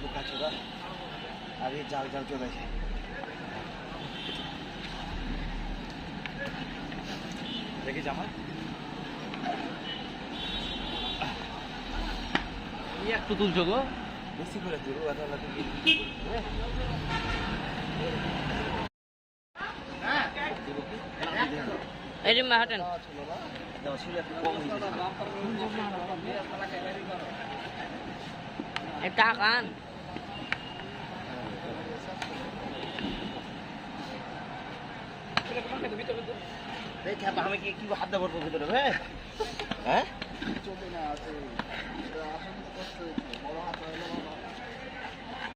বোকা ছোড়া আর এই জাল জাল চলে আসে দেখি জামা একটু তুলছো গো বেশি করে তুলো এই যে হাটেন টাকা আন আমি কি হাত দেবো ভিতরে হ্যাঁ হ্যাঁ